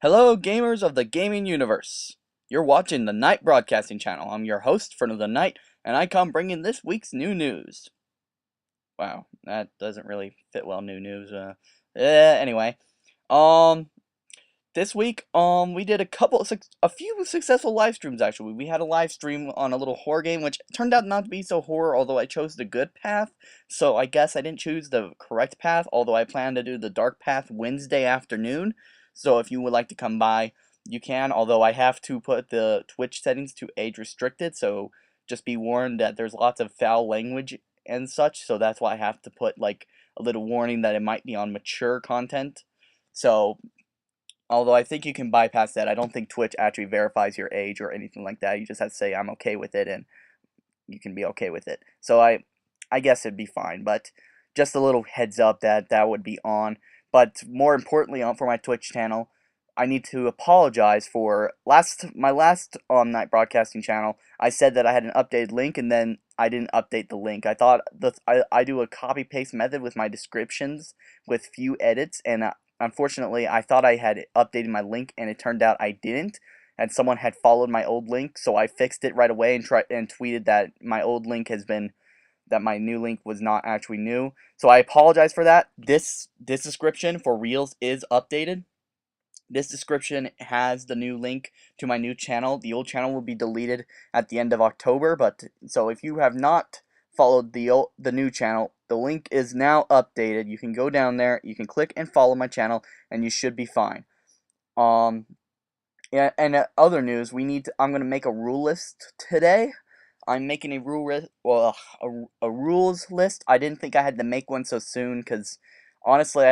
Hello, gamers of the gaming universe. You're watching the Knight Broadcasting Channel. I'm your host, Ferno the Knight, and I come bringing this week's new news. Wow, that doesn't really fit well, new news. Anyway, um, this week, we did a few successful live streams. Actually, we had a live stream on a little horror game, which turned out not to be so horror. Although I chose the good path, so I guess I didn't choose the correct path. Although I plan to do the dark path Wednesday afternoon. So if you would like to come by, you can. Although I have to put the Twitch settings to age restricted, so just be warned that there's lots of foul language and such. So that's why I have to put like a little warning that it might be on mature content. So although I think you can bypass that, I don't think Twitch actually verifies your age or anything like that. You just have to say I'm okay with it, and you can be okay with it. So I guess it'd be fine. But just a little heads up that that would be on. But more importantly, for my Twitch channel, I need to apologize for my last night broadcasting channel. I said that I had an updated link, and then I didn't update the link. I thought I do a copy paste method with my descriptions with few edits, and unfortunately, I thought I had updated my link, and it turned out I didn't. And someone had followed my old link, so I fixed it right away and tweeted that my old link that my new link was not actually new. So I apologize for that. This description for Reels is updated. This description has the new link to my new channel. The old channel will be deleted at the end of October, but so if you have not followed the new channel, the link is now updated. You can go down there, you can click and follow my channel, and you should be fine. Yeah, and other news, I'm gonna make a rule list today. I'm making a a rules list. I didn't think I had to make one so soon because honestly,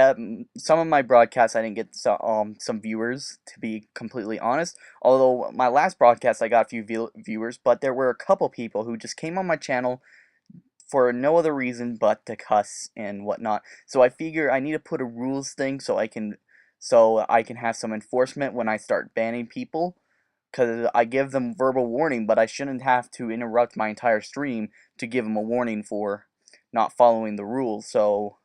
some of my broadcasts I didn't get some viewers, to be completely honest. Although my last broadcast I got a few viewers, but there were a couple people who just came on my channel for no other reason but to cuss and whatnot. So I figure I need to put a rules thing so I can have some enforcement when I start banning people. Because I give them verbal warning, but I shouldn't have to interrupt my entire stream to give them a warning for not following the rules. So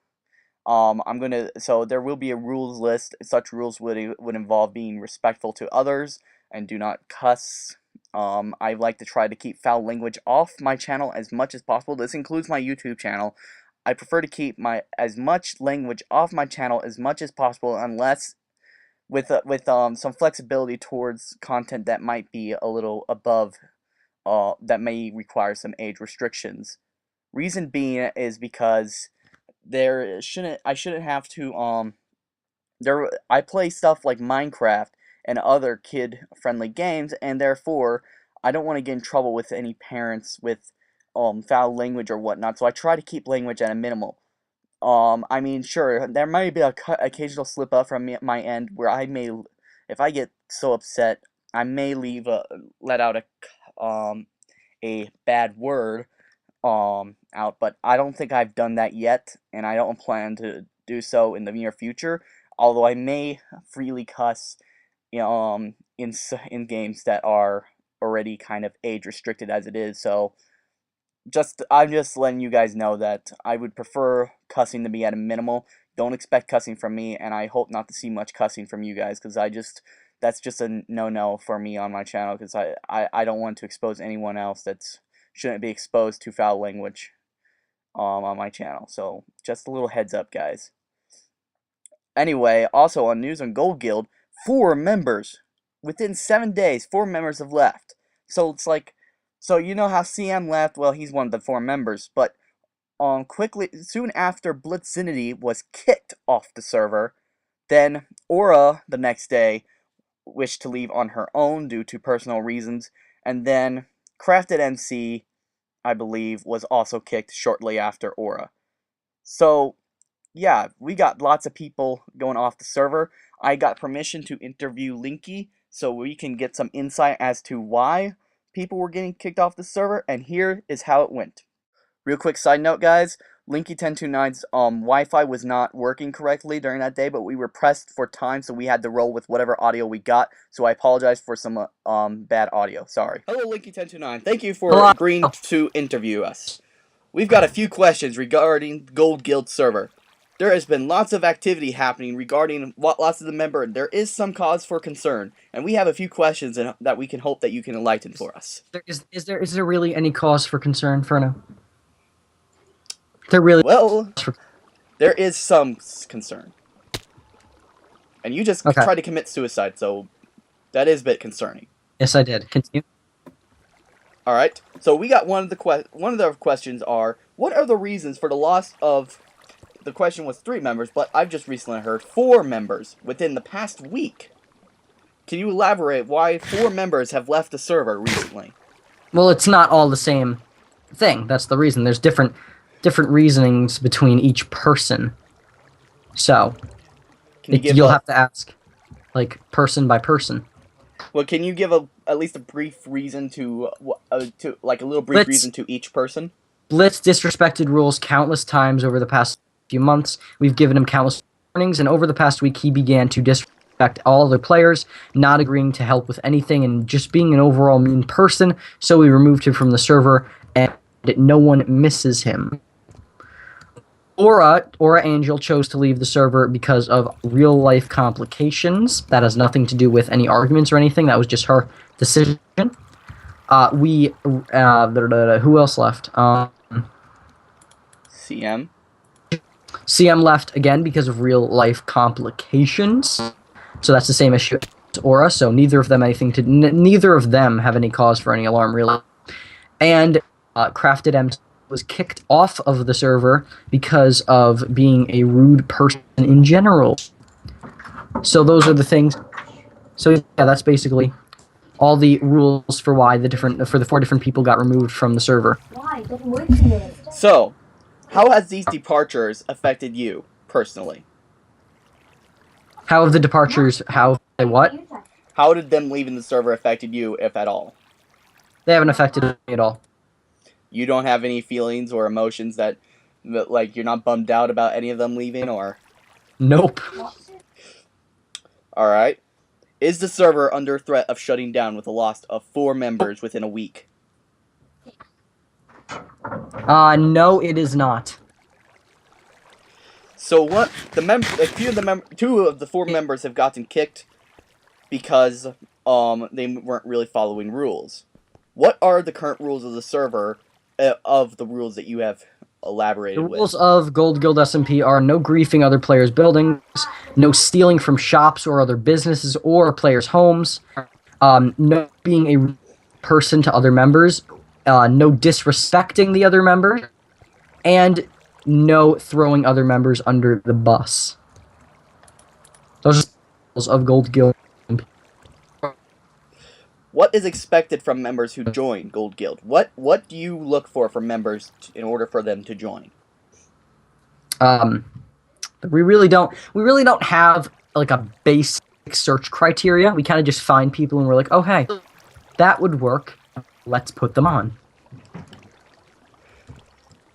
so there will be a rules list. Such rules would involve being respectful to others and do not cuss. I like to try to keep foul language off my channel as much as possible. This includes my YouTube channel. I prefer to keep as much language off my channel as much as possible, unless with some flexibility towards content that might be a little above that may require some age restrictions. Reason being is because I shouldn't have to I play stuff like Minecraft and other kid friendly games, and therefore I don't want to get in trouble with any parents with foul language or whatnot, so I try to keep language at a minimal. I mean, sure, there might be a occasional slip up from my end where if I get so upset, I may let out a bad word, out, but I don't think I've done that yet, and I don't plan to do so in the near future. Although I may freely cuss, in games that are already kind of age restricted as it is. So I'm just letting you guys know that I would prefer cussing to be at a minimal. Don't expect cussing from me, and I hope not to see much cussing from you guys, because that's just a no-no for me on my channel, because I don't want to expose anyone else that shouldn't be exposed to foul language on my channel. So just a little heads up, guys. Anyway, also on news on Gold Guild, 4 members within 7 days. 4 members have left. So it's like, so you know how CM left? Well, he's one of the 4 members, but quickly soon after Blitzinity was kicked off the server, then Aura the next day wished to leave on her own due to personal reasons, and then Crafted MC, I believe, was also kicked shortly after Aura. So yeah, we got lots of people going off the server. I got permission to interview Linky so we can get some insight as to why people were getting kicked off the server, and here is how it went. Real quick side note, guys. Linky 1029's Wi-Fi was not working correctly during that day, but we were pressed for time, so we had to roll with whatever audio we got. So I apologize for some bad audio. Sorry. Hello, Linky 1029. Thank you for Hello. agreeing to interview us. We've got a few questions regarding the Gold Guild server. There has been lots of activity happening regarding lots of the member. There is some cause for concern, and we have a few questions that we can hope that you can enlighten for us. Is there really any cause for concern, Ferno? There really Well, there is some concern. And you just okay. tried to commit suicide, so that is a bit concerning. Yes, I did. Continue. All right. So we got one of the questions are, what are the reasons for the loss of, the question was 3 members, but I've just recently heard 4 members within the past week. Can you elaborate why 4 members have left the server recently? Well, it's not all the same thing. That's the reason. There's different reasonings between each person. So you'll have to ask, like, person by person. Well, can you give at least a brief reason to like a little brief reason to each person? Blitz disrespected rules countless times over the past few months. We've given him countless warnings, and over the past week, he began to disrespect all other players, not agreeing to help with anything, and just being an overall mean person. So we removed him from the server, and no one misses him. Aura Angel chose to leave the server because of real-life complications. That has nothing to do with any arguments or anything. That was just her decision. Who else left? CM. CM left again because of real-life complications. So that's the same issue as Aura. So neither of them have any cause for any alarm, really. And Crafted M was kicked off of the server because of being a rude person in general. So those are the things. So yeah, that's basically all the rules for why the 4 different people got removed from the server. So, how has these departures affected you personally? How have the departures? What? How did them leaving the server affected you, if at all? They haven't affected me at all. You don't have any feelings or emotions that like, you're not bummed out about any of them leaving, or? Nope. Alright. Is the server under threat of shutting down with a loss of 4 members within a week? No, it is not. So what? Two of the 4 members have gotten kicked because they weren't really following rules. What are the current rules of the server, of the rules that you have elaborated with? The rules of Gold Guild SMP are no griefing other players' buildings, no stealing from shops or other businesses or players' homes, no being a person to other members, no disrespecting the other member, and no throwing other members under the bus. Those are the rules of Gold Guild. What is expected from members who join Gold Guild? What do you look for from members in order for them to join? We really don't have like a basic search criteria. We kind of just find people and we're like, oh hey, that would work. Let's put them on.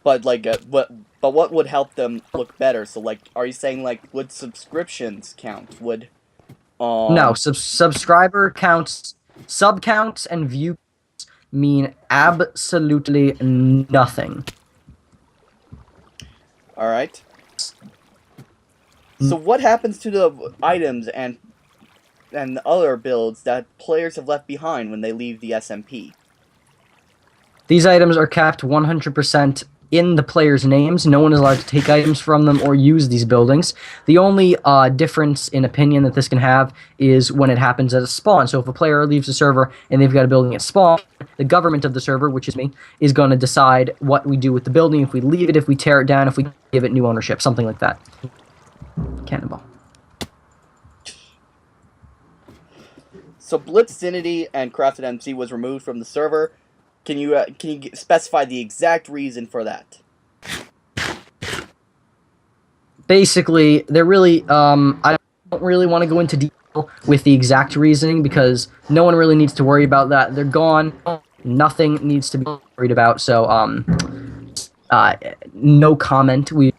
But like, what would help them look better? So like, are you saying like, would subscriptions count? Would no, subscriber counts. Sub counts and view counts mean absolutely nothing. Alright. So what happens to the items and other builds that players have left behind when they leave the SMP? These items are capped 100% in the players' names. No one is allowed to take items from them or use these buildings. The only difference in opinion that this can have is when it happens at a spawn. So if a player leaves the server and they've got a building at spawn, the government of the server, which is me, is going to decide what we do with the building, if we leave it, if we tear it down, if we give it new ownership, something like that. Cannonball. So Blitzzinity and Crafted MC was removed from the server. Can you specify the exact reason for that? Basically, they're really I don't really want to go into detail with the exact reasoning because no one really needs to worry about that. They're gone. Nothing needs to be worried about. So no comment. We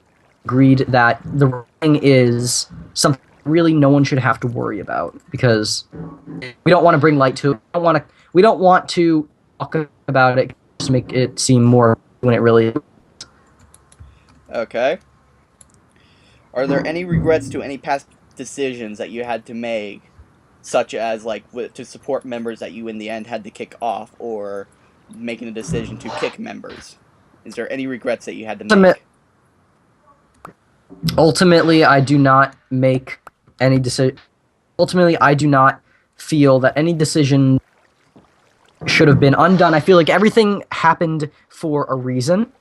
agreed that the thing is something really no one should have to worry about because we don't want to bring light to it. We don't want to talk about it to make it seem more when it really is. Okay. Are there any regrets to any past decisions that you had to make, such as like to support members that you in the end had to kick off, or making a decision to kick members? Is there any regrets that you had to Ultimate, make? ultimately, I do not make any decision. Ultimately, I do not feel that any decision should have been undone. I feel like everything happened for a reason.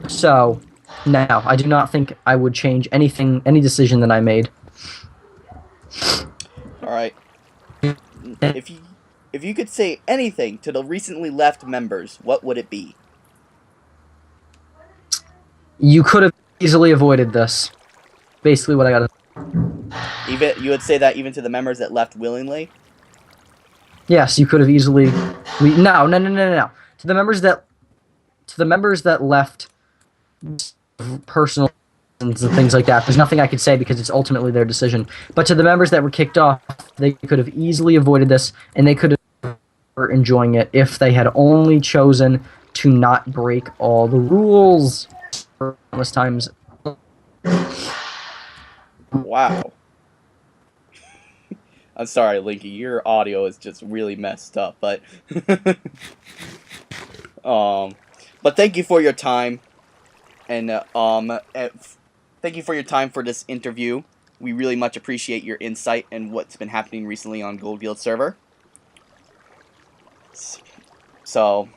So, no, I do not think I would change anything, any decision that I made. All right. If you could say anything to the recently left members, what would it be? You could have easily avoided this. Basically, what I got. Even you would say that even to the members that left willingly? Yes, you could have easily. No. To the members that left personal reasons and things like that. There's nothing I could say because it's ultimately their decision. But to the members that were kicked off, they could have easily avoided this, and they could have been enjoying it if they had only chosen to not break all the rules. Countless times. Wow. I'm sorry, Linky. Your audio is just really messed up, but um, but thank you for your time, and thank you for your time for this interview. We really much appreciate your insight and what's been happening recently on Gold Guild server. So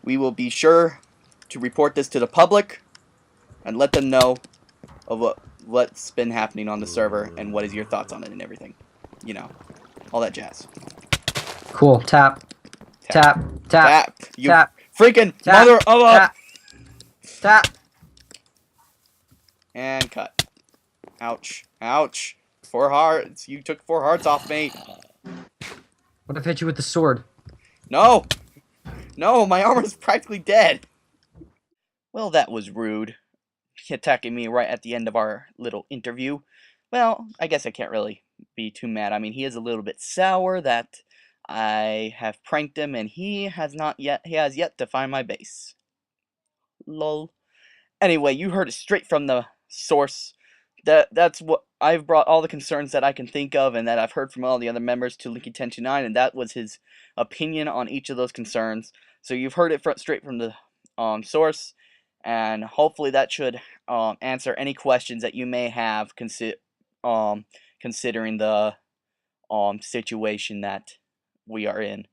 we will be sure to report this to the public and let them know of what's been happening on the server and what is your thoughts on it and everything. You know, all that jazz. Cool. Tap. Tap. Tap. Tap. Tap. You Tap. freaking Tap. mother of a... Tap. Tap. And cut. Ouch. Ouch. 4 hearts. You took 4 hearts off me. What if I hit you with the sword? No. No, my armor's practically dead. Well, that was rude. Attacking me right at the end of our little interview. Well, I guess I can't really be too mad. I mean, he is a little bit sour that I have pranked him and he has yet to find my base. Lol. Anyway, you heard it straight from the source. That's what I've brought all the concerns that I can think of and that I've heard from all the other members to Linky 1029, and that was his opinion on each of those concerns. So you've heard it straight from the source, and hopefully that should answer any questions that you may have considering the situation that we are in.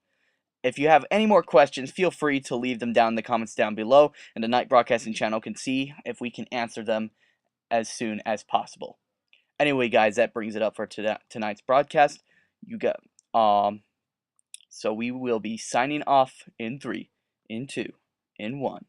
If you have any more questions, feel free to leave them down in the comments down below, and the Night Broadcasting channel can see if we can answer them as soon as possible. Anyway, guys, that brings it up for tonight's broadcast. You got so we will be signing off in 3, in 2, in 1.